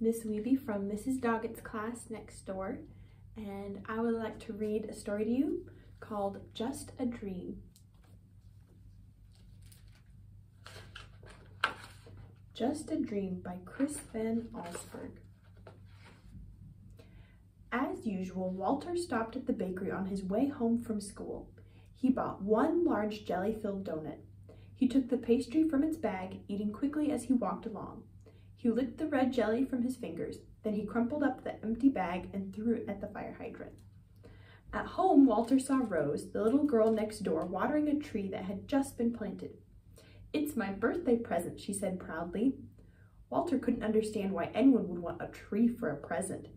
Miss Weeby from Mrs. Doggett's class next door, and I would like to read a story to you called Just a Dream. Just a Dream by Chris Van Allsburg. As usual, Walter stopped at the bakery on his way home from school. He bought one large jelly-filled donut. He took the pastry from its bag, eating quickly as he walked along. He licked the red jelly from his fingers. Then he crumpled up the empty bag and threw it at the fire hydrant. At home, Walter saw Rose, the little girl next door, watering a tree that had just been planted. "It's my birthday present," she said proudly. Walter couldn't understand why anyone would want a tree for a present.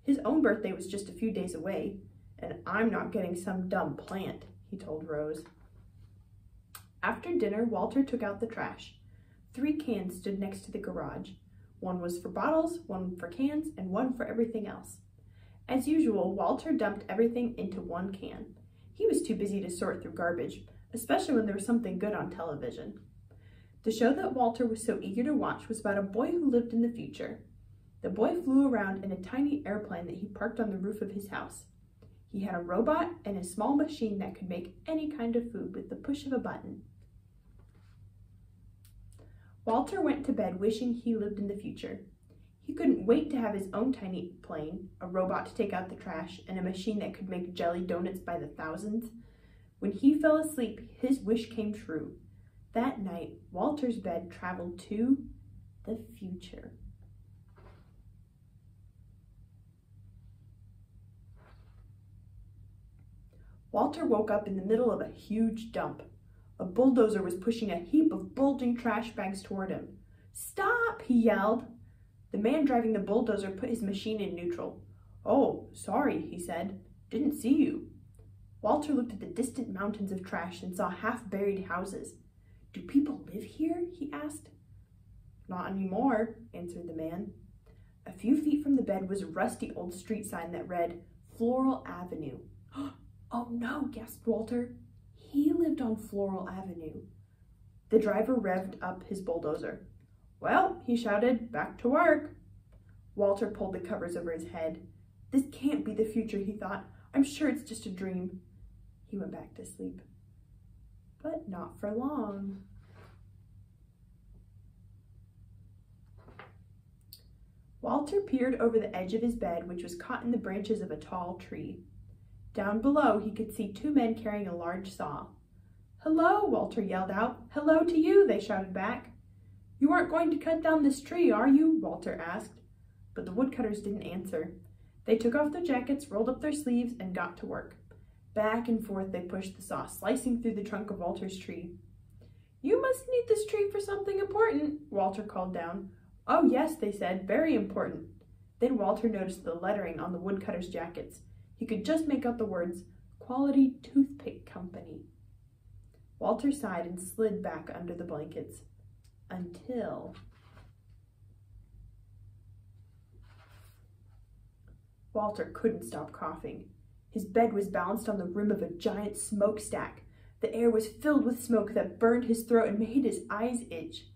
His own birthday was just a few days away, and I'm not getting some dumb plant, he told Rose. After dinner, Walter took out the trash. 3 cans stood next to the garage. One was for bottles, one for cans, and one for everything else. As usual, Walter dumped everything into one can. He was too busy to sort through garbage, especially when there was something good on television. The show that Walter was so eager to watch was about a boy who lived in the future. The boy flew around in a tiny airplane that he parked on the roof of his house. He had a robot and a small machine that could make any kind of food with the push of a button. Walter went to bed wishing he lived in the future. He couldn't wait to have his own tiny plane, a robot to take out the trash, and a machine that could make jelly donuts by the thousands. When he fell asleep, his wish came true. That night, Walter's bed traveled to the future. Walter woke up in the middle of a huge dump. A bulldozer was pushing a heap of bulging trash bags toward him. "Stop!" he yelled. The man driving the bulldozer put his machine in neutral. "Oh, sorry," he said. "Didn't see you." Walter looked at the distant mountains of trash and saw half-buried houses. "Do people live here?" he asked. "Not anymore," answered the man. A few feet from the bed was a rusty old street sign that read, "Floral Avenue." "Oh no," gasped Walter. He lived on Floral Avenue. The driver revved up his bulldozer. "Well," he shouted, "back to work." Walter pulled the covers over his head. "This can't be the future," he thought. "I'm sure it's just a dream." He went back to sleep. But not for long. Walter peered over the edge of his bed, which was caught in the branches of a tall tree. Down below, he could see 2 men carrying a large saw. "Hello," Walter yelled out. "Hello to you," they shouted back. "You aren't going to cut down this tree, are you?" Walter asked. But the woodcutters didn't answer. They took off their jackets, rolled up their sleeves, and got to work. Back and forth they pushed the saw, slicing through the trunk of Walter's tree. "You must need this tree for something important," Walter called down. "Oh yes," they said, "very important." Then Walter noticed the lettering on the woodcutters' jackets. He could just make out the words, "Quality Toothpick Company." Walter sighed and slid back under the blankets. Until... Walter couldn't stop coughing. His bed was balanced on the rim of a giant smokestack. The air was filled with smoke that burned his throat and made his eyes itch.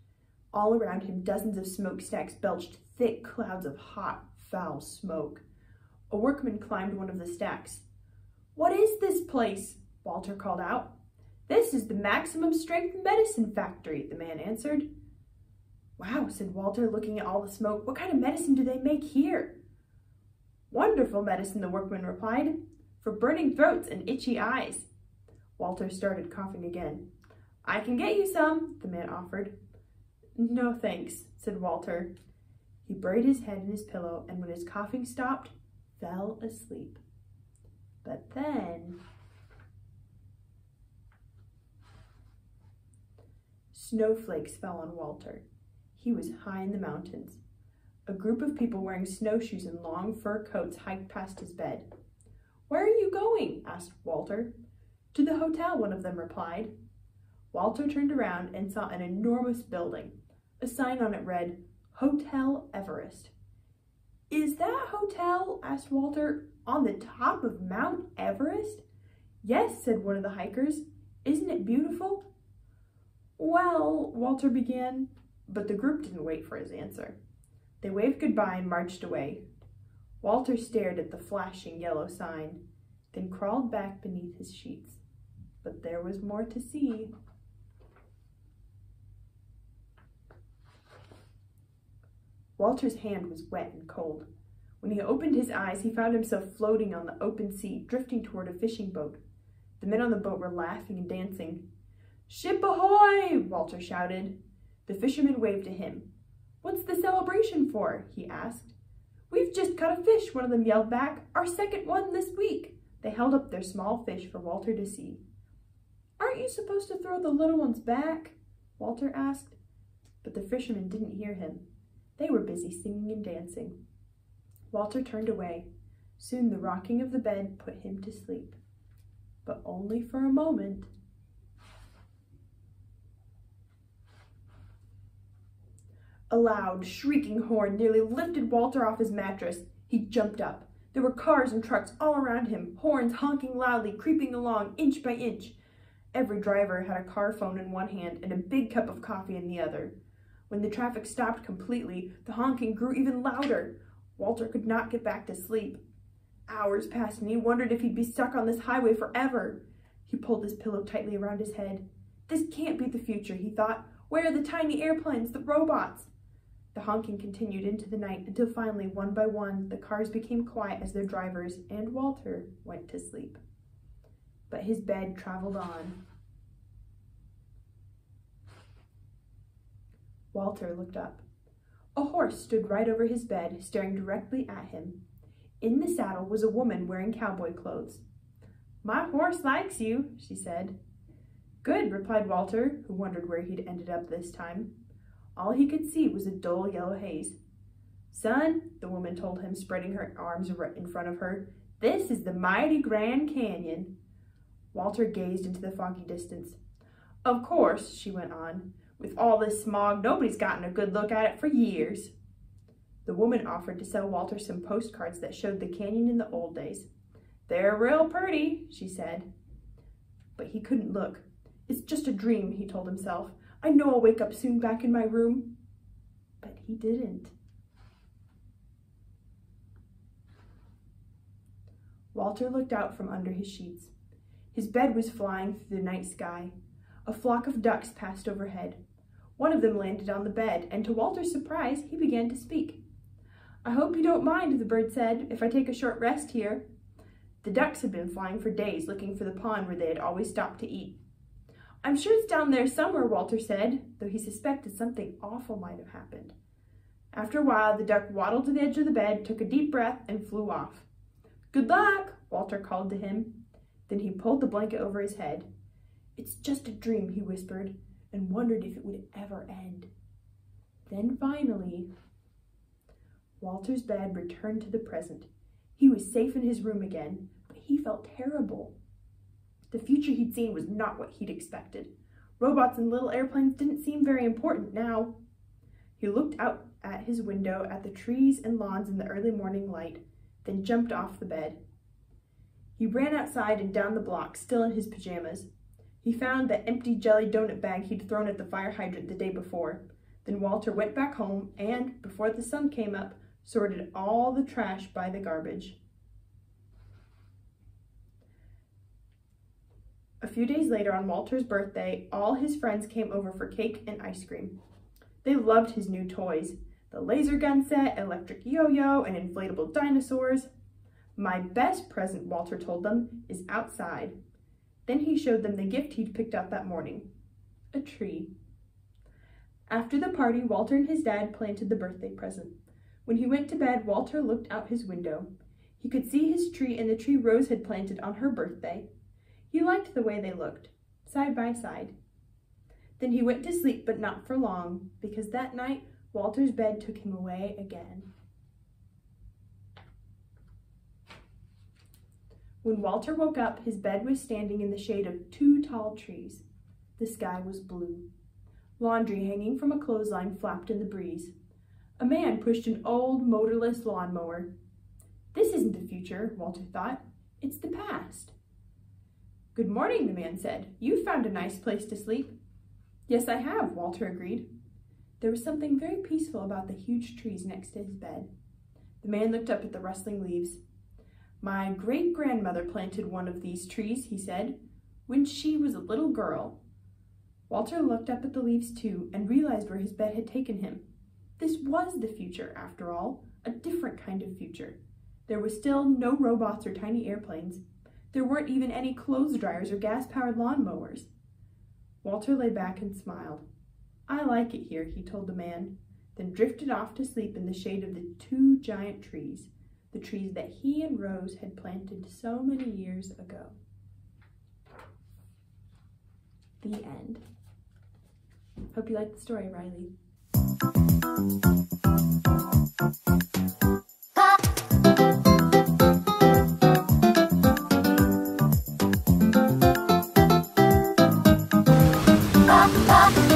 All around him, dozens of smokestacks belched thick clouds of hot, foul smoke. A workman climbed one of the stacks. "What is this place?" Walter called out. "This is the Maximum Strength Medicine Factory," the man answered. "Wow," said Walter, looking at all the smoke. "What kind of medicine do they make here?" "Wonderful medicine," the workman replied, "for burning throats and itchy eyes." Walter started coughing again. "I can get you some," the man offered. "No, thanks," said Walter. He buried his head in his pillow, and when his coughing stopped, fell asleep. But then... snowflakes fell on Walter. He was high in the mountains. A group of people wearing snowshoes and long fur coats hiked past his bed. "Where are you going?" asked Walter. "To the hotel," one of them replied. Walter turned around and saw an enormous building. A sign on it read, "Hotel Everest." "Is that hotel," asked Walter, "on the top of Mount Everest?" "Yes," said one of the hikers. "Isn't it beautiful?" "Well," Walter began, but the group didn't wait for his answer. They waved goodbye and marched away. Walter stared at the flashing yellow sign, then crawled back beneath his sheets. But there was more to see. Walter's hand was wet and cold. When he opened his eyes, he found himself floating on the open sea, drifting toward a fishing boat. The men on the boat were laughing and dancing. "Ship ahoy!" Walter shouted. The fisherman waved to him. "What's the celebration for?" he asked. "We've just caught a fish," one of them yelled back. "Our second one this week." They held up their small fish for Walter to see. "Aren't you supposed to throw the little ones back?" Walter asked. But the fishermen didn't hear him. They were busy singing and dancing. Walter turned away. Soon the rocking of the bed put him to sleep. But only for a moment. A loud, shrieking horn nearly lifted Walter off his mattress. He jumped up. There were cars and trucks all around him, horns honking loudly, creeping along inch by inch. Every driver had a car phone in one hand and a big cup of coffee in the other. When the traffic stopped completely, the honking grew even louder. Walter could not get back to sleep. Hours passed and he wondered if he'd be stuck on this highway forever. He pulled his pillow tightly around his head. This can't be the future, he thought. Where are the tiny airplanes, the robots? The honking continued into the night until finally, one by one, the cars became quiet as their drivers and Walter went to sleep. But his bed traveled on. Walter looked up. A horse stood right over his bed, staring directly at him. In the saddle was a woman wearing cowboy clothes. "My horse likes you," she said. "Good," replied Walter, who wondered where he'd ended up this time. All he could see was a dull yellow haze. "Son," the woman told him, spreading her arms in front of her, "this is the mighty Grand Canyon." Walter gazed into the foggy distance. "Of course," she went on, "with all this smog, nobody's gotten a good look at it for years." The woman offered to sell Walter some postcards that showed the canyon in the old days. "They're real pretty," she said. But he couldn't look. "It's just a dream," he told himself. "I know I'll wake up soon back in my room." But he didn't. Walter looked out from under his sheets. His bed was flying through the night sky. A flock of ducks passed overhead. One of them landed on the bed, and to Walter's surprise, he began to speak. "I hope you don't mind," the bird said, "if I take a short rest here." The ducks had been flying for days, looking for the pond where they had always stopped to eat. "I'm sure it's down there somewhere," Walter said, though he suspected something awful might have happened. After a while, the duck waddled to the edge of the bed, took a deep breath, and flew off. "Good luck," Walter called to him. Then he pulled the blanket over his head. "It's just a dream," he whispered, and wondered if it would ever end. Then finally, Walter's bed returned to the present. He was safe in his room again, but he felt terrible. The future he'd seen was not what he'd expected. Robots and little airplanes didn't seem very important now. He looked out at his window at the trees and lawns in the early morning light, then jumped off the bed. He ran outside and down the block, still in his pajamas. He found that empty jelly donut bag he'd thrown at the fire hydrant the day before. Then Walter went back home and, before the sun came up, sorted all the trash by the garbage. A few days later, on Walter's birthday, all his friends came over for cake and ice cream. They loved his new toys, the laser gun set, electric yo-yo, and inflatable dinosaurs. "My best present," Walter told them, "is outside." Then he showed them the gift he'd picked out that morning, a tree. After the party, Walter and his dad planted the birthday present. When he went to bed, Walter looked out his window. He could see his tree and the tree Rose had planted on her birthday. He liked the way they looked, side by side. Then he went to sleep, but not for long, because that night Walter's bed took him away again. When Walter woke up, his bed was standing in the shade of 2 tall trees. The sky was blue. Laundry hanging from a clothesline flapped in the breeze. A man pushed an old motorless lawnmower. This isn't the future, Walter thought. It's the past. "Good morning," the man said. "You've found a nice place to sleep." "Yes, I have," Walter agreed. There was something very peaceful about the huge trees next to his bed. The man looked up at the rustling leaves. "My great-grandmother planted one of these trees," he said, "when she was a little girl." Walter looked up at the leaves too and realized where his bed had taken him. This was the future, after all, a different kind of future. There was still no robots or tiny airplanes. There weren't even any clothes dryers or gas-powered lawn mowers. Walter lay back and smiled. "I like it here," he told the man, then drifted off to sleep in the shade of the two giant trees, the trees that he and Rose had planted so many years ago. The end. Hope you liked the story, Rilee. Bye.